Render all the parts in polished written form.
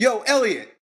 Yo, Elliot.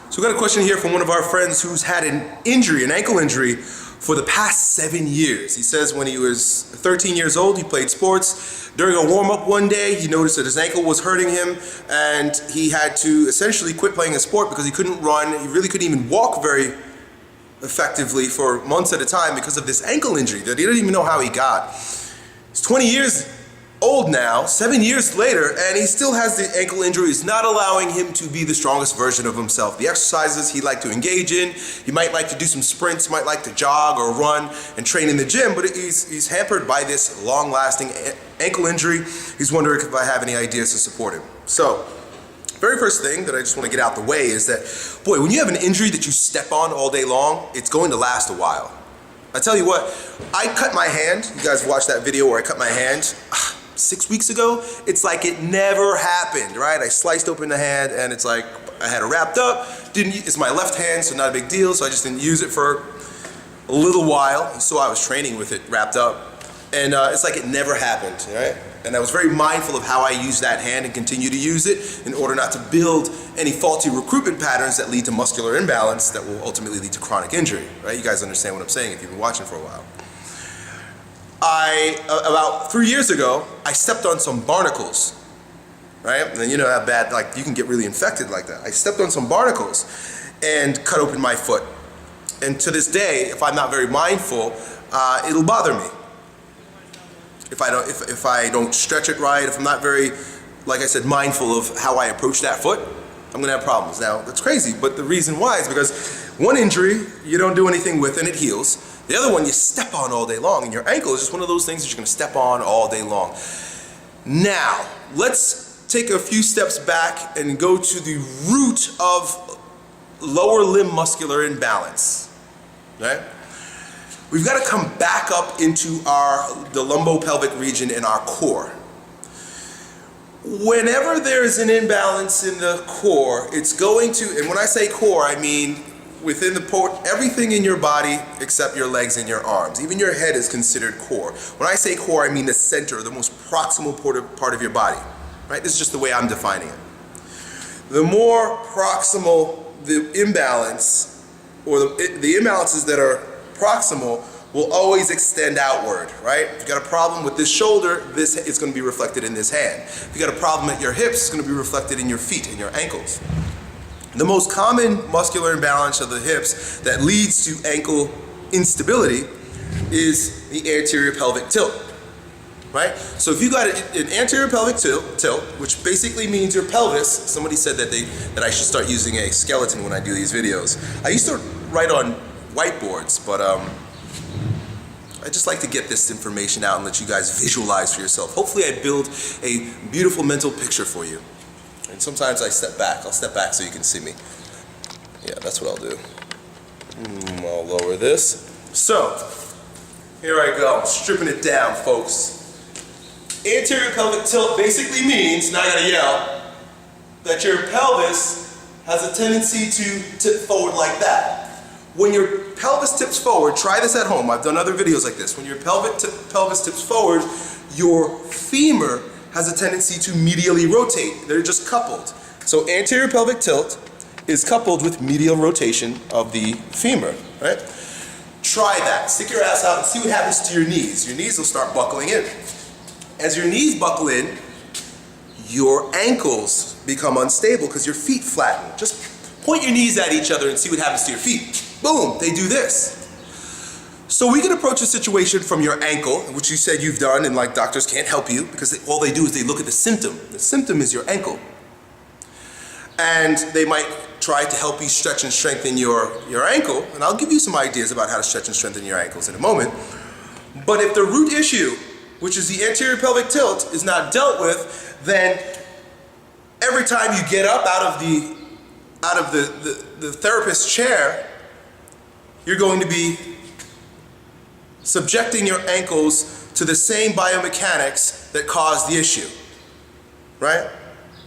So we got a question here from one of our friends who's had an injury, an ankle injury, for the past 7 years. He says when he was 13 years old, he played sports. During a warm-up one day, he noticed that his ankle was hurting him, and he had to essentially quit playing a sport because he couldn't run. He really couldn't even walk very effectively for months at a time because of this ankle injury that he didn't even know how he got. He's 20 years old now, 7 years later, and he still has the ankle injury. It's not allowing him to be the strongest version of himself. The exercises he'd like to engage in, he might like to do some sprints, might like to jog or run and train in the gym, but he's hampered by this long-lasting ankle injury. He's wondering if I have any ideas to support him. So, very first thing that I just want to get out the way is that, boy, when you have an injury that you step on all day long, it's going to last a while. I tell you what, I cut my hand. You guys watched that video where I cut my hand 6 weeks ago. It's like it never happened, right? I sliced open the hand and it's like I had it wrapped up. It's my left hand, so not a big deal, so I just didn't use it for a little while. So I was training with it wrapped up. And it's like it never happened, right? And I was very mindful of how I use that hand and continue to use it in order not to build any faulty recruitment patterns that lead to muscular imbalance that will ultimately lead to chronic injury, right? You guys understand what I'm saying if you've been watching for a while. About 3 years ago, I stepped on some barnacles, right? And you know how bad, like you can get really infected like that. I stepped on some barnacles and cut open my foot. And to this day, if I'm not very mindful, it'll bother me. If I don't stretch it right, if I'm not very, like I said, mindful of how I approach that foot, I'm gonna have problems. Now, that's crazy, but the reason why is because one injury, you don't do anything with and it heals. The other one you step on all day long, and your ankle is just one of those things that you're gonna step on all day long. Now, let's take a few steps back and go to the root of lower limb muscular imbalance, right? We've got to come back up into the lumbopelvic region in our core. Whenever there's an imbalance in the core, it's going to, and when I say core, I mean within everything in your body except your legs and your arms. Even your head is considered core. When I say core, I mean the center, the most proximal part of your body, right? This is just the way I'm defining it. The more proximal the imbalance, or the imbalances that are proximal will always extend outward, right? If you got a problem with this shoulder, this is going to be reflected in this hand. If you got a problem at your hips, it's going to be reflected in your feet and your ankles. The most common muscular imbalance of the hips that leads to ankle instability is the anterior pelvic tilt, right? So if you got an anterior pelvic tilt, which basically means your pelvis, somebody said that I should start using a skeleton when I do these videos. I used to write on whiteboards, but I just like to get this information out and let you guys visualize for yourself. Hopefully I build a beautiful mental picture for you. And sometimes I step back. I'll step back so you can see me. Yeah, that's what I'll do. I'll lower this. So, here I go. I'm stripping it down, folks. Anterior pelvic tilt basically means, now I gotta yell, that your pelvis has a tendency to tip forward like that. When your pelvis tips forward, try this at home. I've done other videos like this. When your pelvis tips forward, your femur has a tendency to medially rotate. They're just coupled. So anterior pelvic tilt is coupled with medial rotation of the femur, right? Try that. Stick your ass out and see what happens to your knees. Your knees will start buckling in. As your knees buckle in, your ankles become unstable because your feet flatten. Just point your knees at each other and see what happens to your feet. Boom, they do this. So we can approach a situation from your ankle, which you said you've done, and like doctors can't help you because all they do is they look at the symptom. The symptom is your ankle. And they might try to help you stretch and strengthen your ankle, and I'll give you some ideas about how to stretch and strengthen your ankles in a moment. But if the root issue, which is the anterior pelvic tilt, is not dealt with, then every time you get up out of the therapist's chair, you're going to be subjecting your ankles to the same biomechanics that caused the issue, right?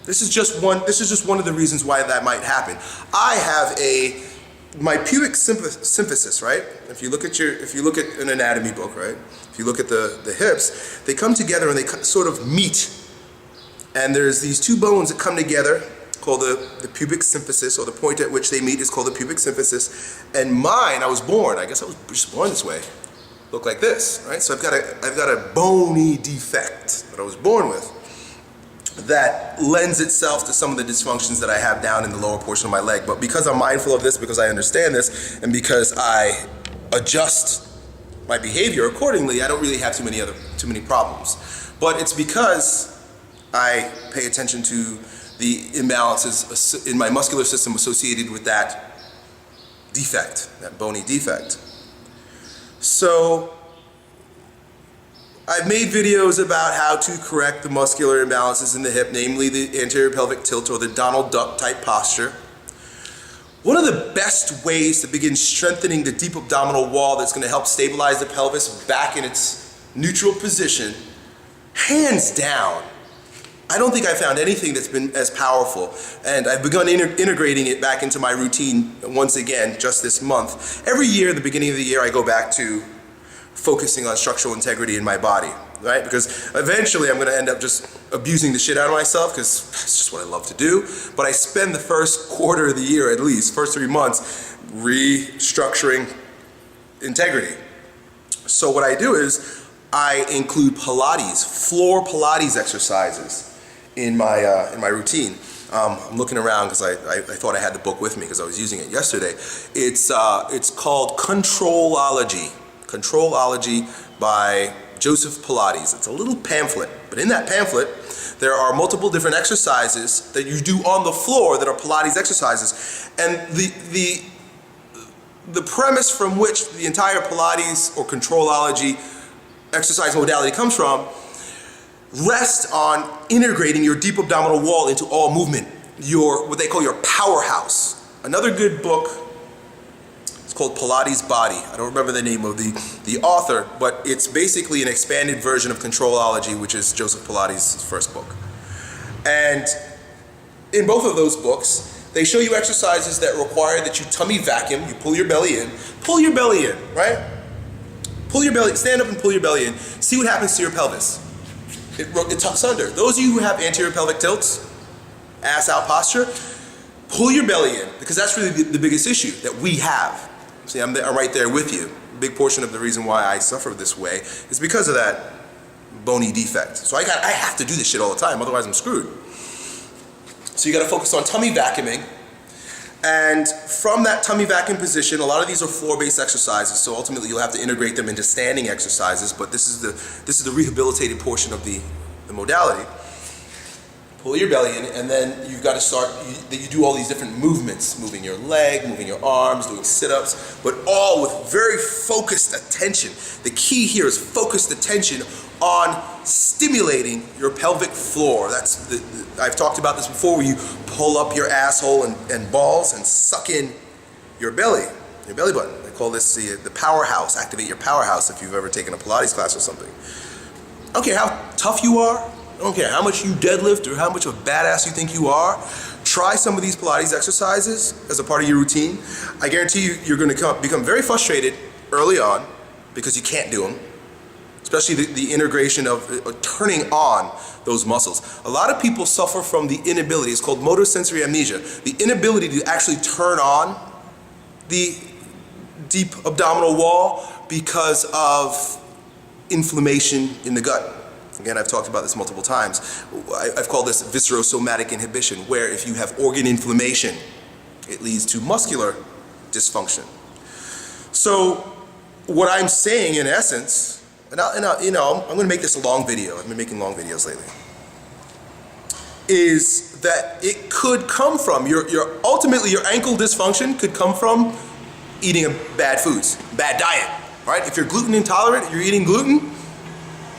This is just one of the reasons why that might happen. I have a my pubic symphysis, right? If you look at an anatomy book, right? If you look at the hips, they come together and they sort of meet. And there's these two bones that come together called the pubic symphysis, or the point at which they meet is called the pubic symphysis. And mine, I was just born this way. Look like this, right? So I've got a bony defect that I was born with that lends itself to some of the dysfunctions that I have down in the lower portion of my leg. But because I'm mindful of this, because I understand this, and because I adjust my behavior accordingly, I don't really have too many problems. But it's because I pay attention to the imbalances in my muscular system associated with that defect, that bony defect. So I've made videos about how to correct the muscular imbalances in the hip, namely the anterior pelvic tilt or the Donald Duck type posture. One of the best ways to begin strengthening the deep abdominal wall that's going to help stabilize the pelvis back in its neutral position, hands down, I don't think I found anything that's been as powerful, and I've begun integrating it back into my routine once again just this month. Every year, at the beginning of the year, I go back to focusing on structural integrity in my body, right? Because eventually I'm going to end up just abusing the shit out of myself, because it's just what I love to do. But I spend the first quarter of the year, at least, first 3 months, restructuring integrity. So what I do is I include Pilates, floor Pilates exercises in my routine. I'm looking around because I thought I had the book with me because I was using it yesterday. It's called Controlology by Joseph Pilates. It's a little pamphlet, but in that pamphlet there are multiple different exercises that you do on the floor that are Pilates exercises, and the premise from which the entire Pilates or Controlology exercise modality comes from rests on integrating your deep abdominal wall into all movement, what they call your powerhouse. Another good book, it's called Pilates Body. I don't remember the name of the author, but it's basically an expanded version of Controlology, which is Joseph Pilates' first book. And in both of those books, they show you exercises that require that you tummy vacuum, you pull your belly in, right? Pull your belly, stand up and pull your belly in, see what happens to your pelvis. It tucks under. Those of you who have anterior pelvic tilts, ass out posture, pull your belly in, because that's really the biggest issue that we have. See, I'm right there with you. A big portion of the reason why I suffer this way is because of that bony defect. So I have to do this shit all the time, otherwise I'm screwed. So you got to focus on tummy vacuuming. And from that tummy vacuum position, a lot of these are floor-based exercises, so ultimately you'll have to integrate them into standing exercises, but this is the rehabilitated portion of the modality. Pull your belly in, and then you've got to start, you do all these different movements, moving your leg, moving your arms, doing sit-ups, but all with very focused attention. The key here is focused attention on stimulating your pelvic floor. I've talked about this before, where you pull up your asshole and balls and suck in your belly button. I call this the powerhouse. Activate your powerhouse if you've ever taken a Pilates class or something. I don't care how tough you are. I don't care how much you deadlift or how much of a badass you think you are. Try some of these Pilates exercises as a part of your routine. I guarantee you, you're going to become very frustrated early on because you can't do them. Especially the integration of turning on those muscles. A lot of people suffer from the inability, it's called motor sensory amnesia, the inability to actually turn on the deep abdominal wall because of inflammation in the gut. Again, I've talked about this multiple times. I've called this viscerosomatic inhibition, where if you have organ inflammation, it leads to muscular dysfunction. So what I'm saying in essence, I'm going to make this a long video. I've been making long videos lately. Is that it could come from ultimately your ankle dysfunction could come from eating bad foods, bad diet, right? If you're gluten intolerant, you're eating gluten,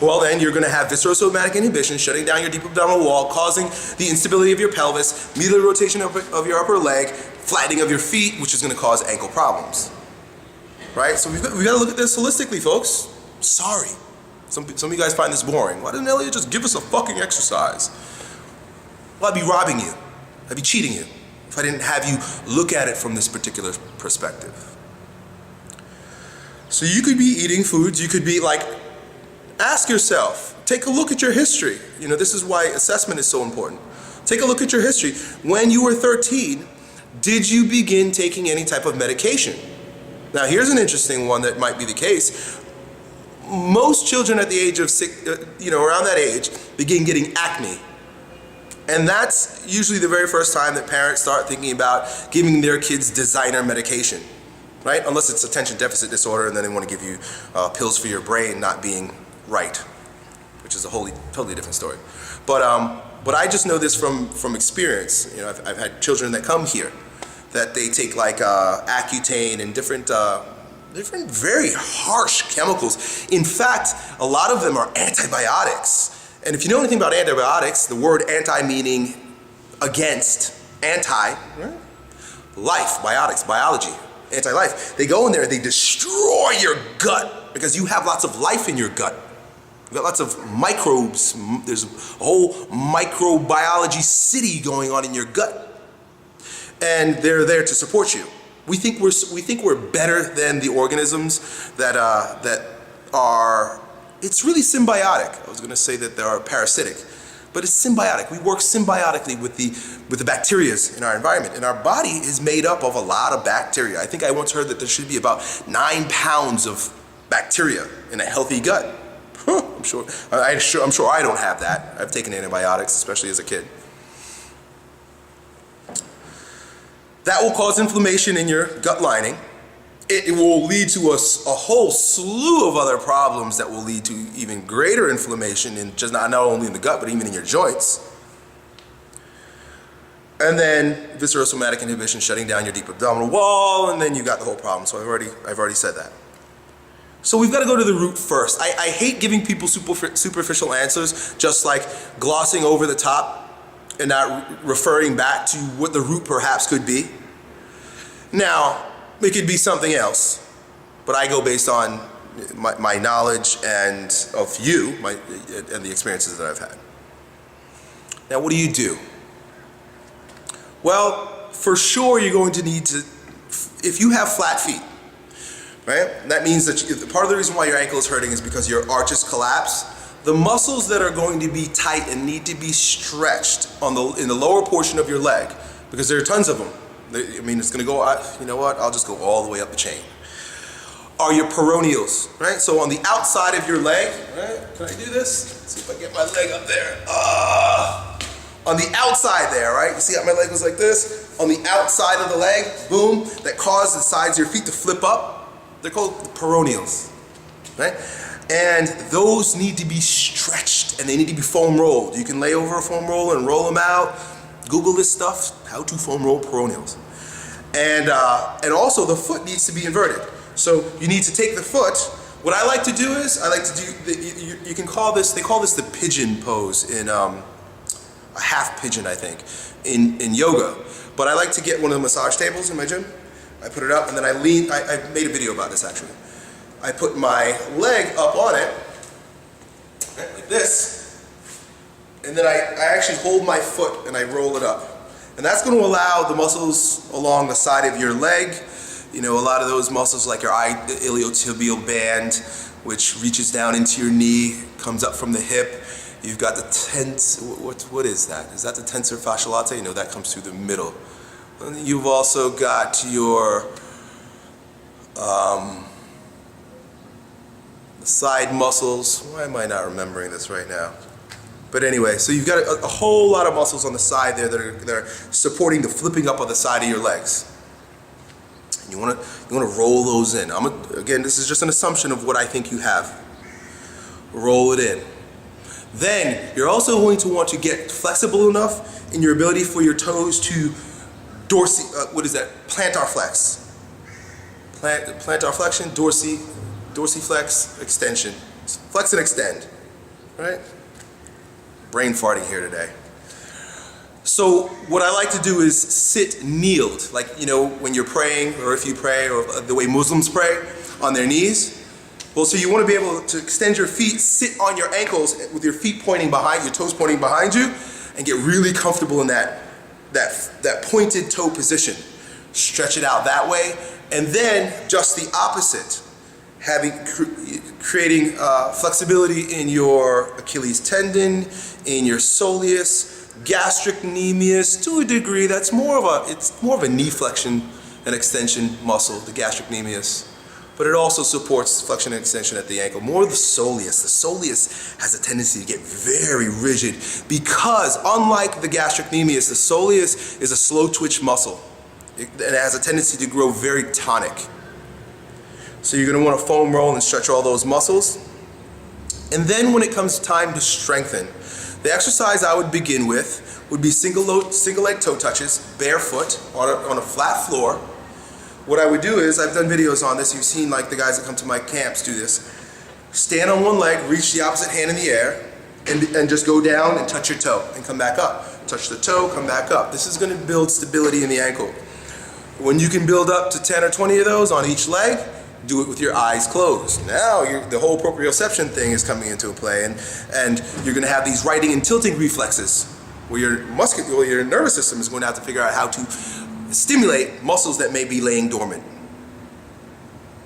well then you're going to have viscerosomatic inhibition, shutting down your deep abdominal wall, causing the instability of your pelvis, medial rotation of your upper leg, flattening of your feet, which is going to cause ankle problems, right? So we've got to look at this holistically, folks. Sorry. Some of you guys find this boring. Why doesn't Elliot just give us a fucking exercise? Well, I'd be robbing you. I'd be cheating you. if I didn't have you look at it from this particular perspective. So you could be eating foods, you could be like, ask yourself, take a look at your history. You know, this is why assessment is so important. Take a look at your history. When you were 13, did you begin taking any type of medication? Now here's an interesting one that might be the case. Most children at the age of around that age, begin getting acne. And that's usually the very first time that parents start thinking about giving their kids designer medication, right? Unless it's attention deficit disorder and then they want to give you pills for your brain not being right, which is a totally different story. But I just know this from experience. You know, I've had children that come here that they take like Accutane and different very harsh chemicals. In fact, a lot of them are antibiotics. And if you know anything about antibiotics, the word anti meaning against, anti, right? Life, biotics, biology, anti-life. They go in there, they destroy your gut because you have lots of life in your gut. You've got lots of microbes. There's a whole microbiology city going on in your gut. And they're there to support you. We think we're better than the organisms that are. It's really symbiotic. I was going to say that they are parasitic, but it's symbiotic. We work symbiotically with the bacteria in our environment, and our body is made up of a lot of bacteria. I think I once heard that there should be about 9 pounds of bacteria in a healthy gut. I'm sure I don't have that. I've taken antibiotics, especially as a kid. That will cause inflammation in your gut lining. It will lead to a whole slew of other problems that will lead to even greater inflammation in just not only in the gut, but even in your joints. And then viscerosomatic inhibition, shutting down your deep abdominal wall, and then you got the whole problem. So I've already said that. So we've got to go to the root first. I hate giving people superficial answers, just like glossing over the top and not referring back to what the root perhaps could be. Now, it could be something else, but I go based on my knowledge and of you and the experiences that I've had. Now, what do you do? Well, for sure you're going to need to, if you have flat feet, right? That means that part of the reason why your ankle is hurting is because your arches collapse. The muscles that are going to be tight and need to be stretched in the lower portion of your leg, because there are tons of them. I mean, it's going to go, you know what, I'll just go all the way up the chain, are your peroneals, right? So on the outside of your leg, right? Can I do this? Let's see if I get my leg up there. On the outside there, right? You see how my leg was like this? On the outside of the leg, boom, that causes the sides of your feet to flip up. They're called peroneals, right? And those need to be stretched and they need to be foam rolled. You can lay over a foam roller and roll them out. Google this stuff, how to foam roll peroneals. And also the foot needs to be inverted. So you need to take the foot. What I like to do is, you can call this, they call this the pigeon pose in, a half pigeon I think, in yoga. But I like to get one of the massage tables in my gym. I put it up and then I made a video about this actually. I put my leg up on it, like this. And then I actually hold my foot and I roll it up. And that's going to allow the muscles along the side of your leg, you know, a lot of those muscles like your iliotibial band, which reaches down into your knee, comes up from the hip. You've got the what is that? Is that the tensor fasciae latae? You know, that comes through the middle. And you've also got your side muscles. Why am I not remembering this right now? But anyway, so you've got a whole lot of muscles on the side there that are supporting the flipping up of the side of your legs. And you want to roll those in. Again, this is just an assumption of what I think you have. Roll it in. Then you're also going to want to get flexible enough in your ability for your toes to plantar flex. Plantar flexion, dorsiflex, extension. Flex and extend, right? Brain farting here today. So what I like to do is sit kneeled, like, you know, when you're praying, or if you pray, or the way Muslims pray, on their knees. Well, so you want to be able to extend your feet, sit on your ankles with your feet pointing behind, your toes pointing behind you, and get really comfortable in that that pointed toe position. Stretch it out that way, and then just the opposite, creating flexibility in your Achilles tendon, in your soleus, gastrocnemius. To a degree, it's more of a knee flexion and extension muscle, the gastrocnemius. But it also supports flexion and extension at the ankle. More the soleus. The soleus has a tendency to get very rigid because, unlike the gastrocnemius, the soleus is a slow twitch muscle. It has a tendency to grow very tonic. So you're going to want to foam roll and stretch all those muscles. And then when it comes time to strengthen, the exercise I would begin with would be single leg toe touches, barefoot on a flat floor. What I would do is, I've done videos on this, you've seen like the guys that come to my camps do this. Stand on one leg, reach the opposite hand in the air, and just go down and touch your toe and come back up. Touch the toe, come back up. This is going to build stability in the ankle. When you can build up to 10 or 20 of those on each leg, do it with your eyes closed. Now the whole proprioception thing is coming into play, and you're going to have these righting and tilting reflexes where your nervous system is going to have to figure out how to stimulate muscles that may be laying dormant.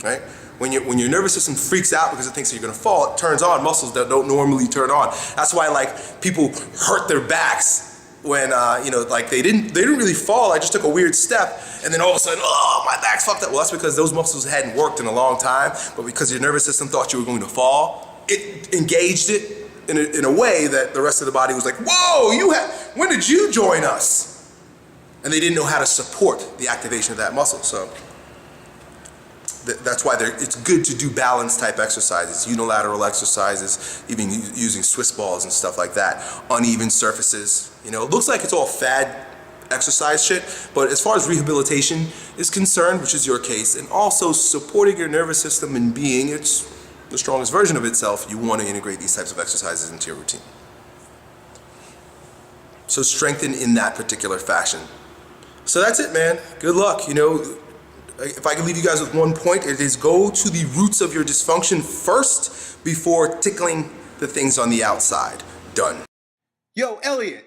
Right? When your nervous system freaks out because it thinks that you're going to fall, it turns on muscles that don't normally turn on. That's why like people hurt their backs when like they didn't really fall. I just took a weird step, and then all of a sudden, oh, my back's fucked up. Well, that's because those muscles hadn't worked in a long time, but because your nervous system thought you were going to fall, it engaged it in a way that the rest of the body was like, whoa, when did you join us? And they didn't know how to support the activation of that muscle. So that's why it's good to do balance type exercises, unilateral exercises, even using Swiss balls and stuff like that, uneven surfaces. It looks like it's all fad exercise shit, but as far as rehabilitation is concerned, which is your case, and also supporting your nervous system and being its the strongest version of itself, you want to integrate these types of exercises into your routine. So strengthen in that particular fashion. So that's it, man. Good luck. If I can leave you guys with one point, it is go to the roots of your dysfunction first before tickling the things on the outside. Done. Yo, Elliot.